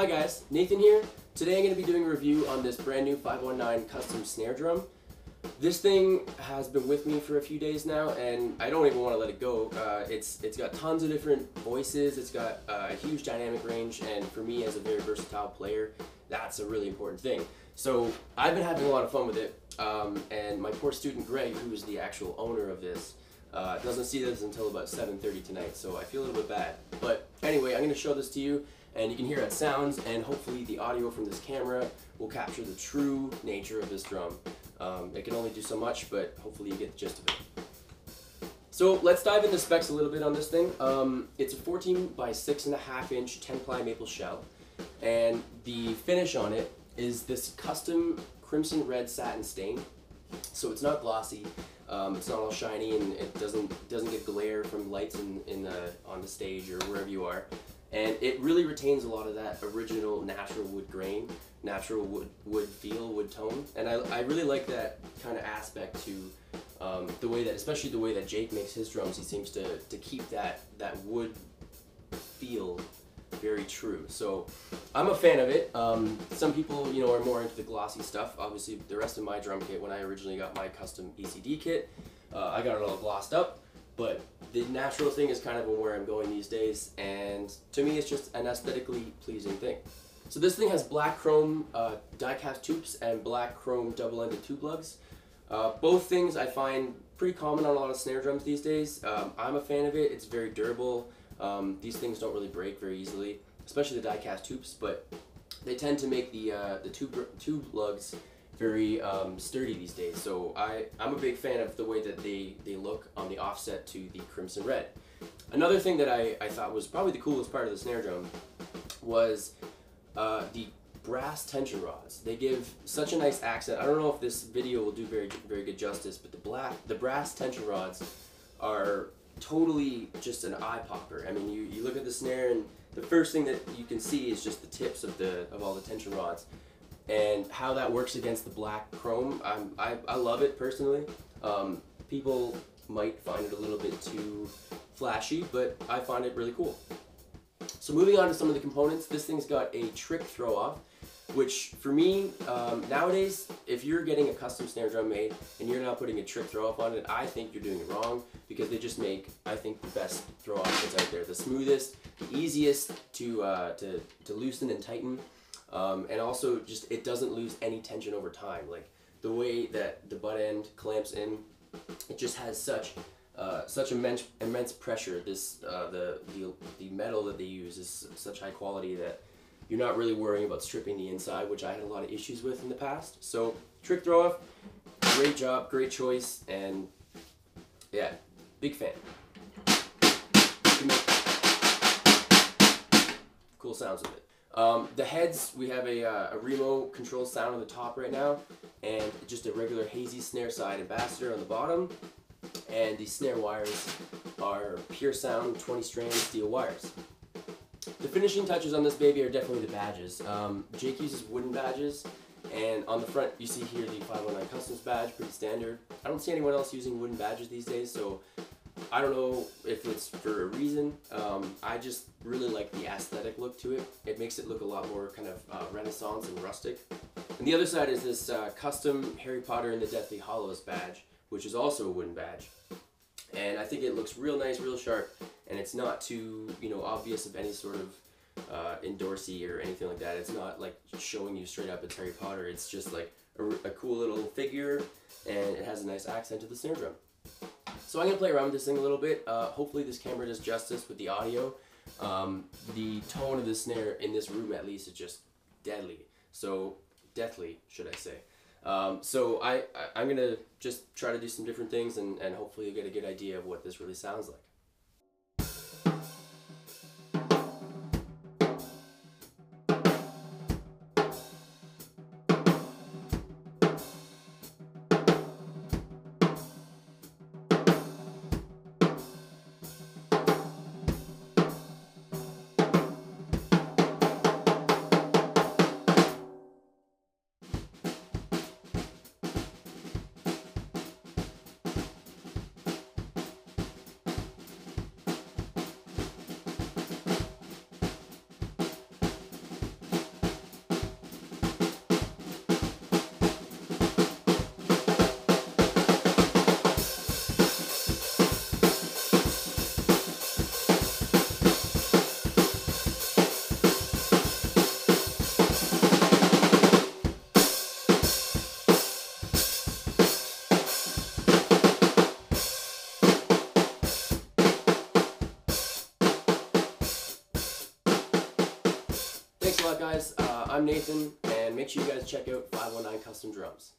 Hi guys, Nathan here. Today I'm going to be doing a review on this brand new 519 custom snare drum. This thing has been with me for a few days now and I don't even want to let it go. It's got tons of different voices, it's got a huge dynamic range, and for me as a very versatile player, that's a really important thing. So I've been having a lot of fun with it, and my poor student Greg, who is the actual owner of this, doesn't see this until about 7:30 tonight, so I feel a little bit bad. But anyway, I'm going to show this to you, and you can hear how it sounds, and hopefully the audio from this camera will capture the true nature of this drum. It can only do so much, but hopefully you get the gist of it. So let's dive into specs a little bit on this thing. It's a 14 by 6.5 inch 10-ply maple shell, and the finish on it is this custom crimson red satin stain. So it's not glossy, it's not all shiny, and it doesn't get glare from lights on the stage or wherever you are. And it really retains a lot of that original natural wood grain, natural wood feel, wood tone. And I really like that kind of aspect to the way that, especially the way that Jake makes his drums, he seems to keep that wood feel very true. So I'm a fan of it. Some people, are more into the glossy stuff. Obviously, the rest of my drum kit, when I originally got my custom ECD kit, I got it all glossed up. But the natural thing is kind of where I'm going these days, and to me it's just an aesthetically pleasing thing. So this thing has black chrome die-cast tubes and black chrome double-ended tube lugs. Both things I find pretty common on a lot of snare drums these days. I'm a fan of it. It's very durable. These things don't really break very easily, especially the die-cast tubes, but they tend to make the tube lugs very sturdy these days. So I'm a big fan of the way that they look on the offset to the crimson red. Another thing that I thought was probably the coolest part of the snare drum was the brass tension rods. They give such a nice accent. I don't know if this video will do very good justice, but the brass tension rods are totally just an eye popper. I mean, you look at the snare and the first thing that you can see is just the tips of all the tension rods. And how that works against the black chrome, I love it personally. People might find it a little bit too flashy, but I find it really cool. So moving on to some of the components, this thing's got a trick throw off, which for me, nowadays, if you're getting a custom snare drum made and you're not putting a trick throw off on it, I think you're doing it wrong, because they just make, I think, the best throw off that's out there. The smoothest, the easiest to loosen and tighten. And also just it doesn't lose any tension over time. Like the way that the butt end clamps in, it just has such immense pressure. The metal that they use is such high quality that you're not really worrying about stripping the inside, which I had a lot of issues with in the past. So trick throw off, great job, great choice, and yeah, big fan. Cool sounds with it. The heads, we have a remote control sound on the top right now, and just a regular hazy snare side ambassador on the bottom, and the snare wires are Puresound 20 strand steel wires. The finishing touches on this baby are definitely the badges. Jake uses wooden badges, and on the front you see here the 519 Customs badge, pretty standard. I don't see anyone else using wooden badges these days, so I don't know if it's for a reason. I just really like the aesthetic look to it. It makes it look a lot more kind of Renaissance and rustic. And the other side is this custom Harry Potter and the Deathly Hallows badge, which is also a wooden badge. And I think it looks real nice, real sharp, and it's not too obvious of any sort of endorsee or anything like that. It's not like showing you straight up it's Harry Potter. It's just like a cool little figure, and it has a nice accent to the snare drum. So I'm going to play around with this thing a little bit. Hopefully this camera does justice with the audio. The tone of the snare in this room at least is just deadly. So, deathly, should I say. So I'm going to just try to do some different things, and hopefully you'll get a good idea of what this really sounds like. a lot, guys. I'm Nathan, and make sure you guys check out 519 Custom Drums.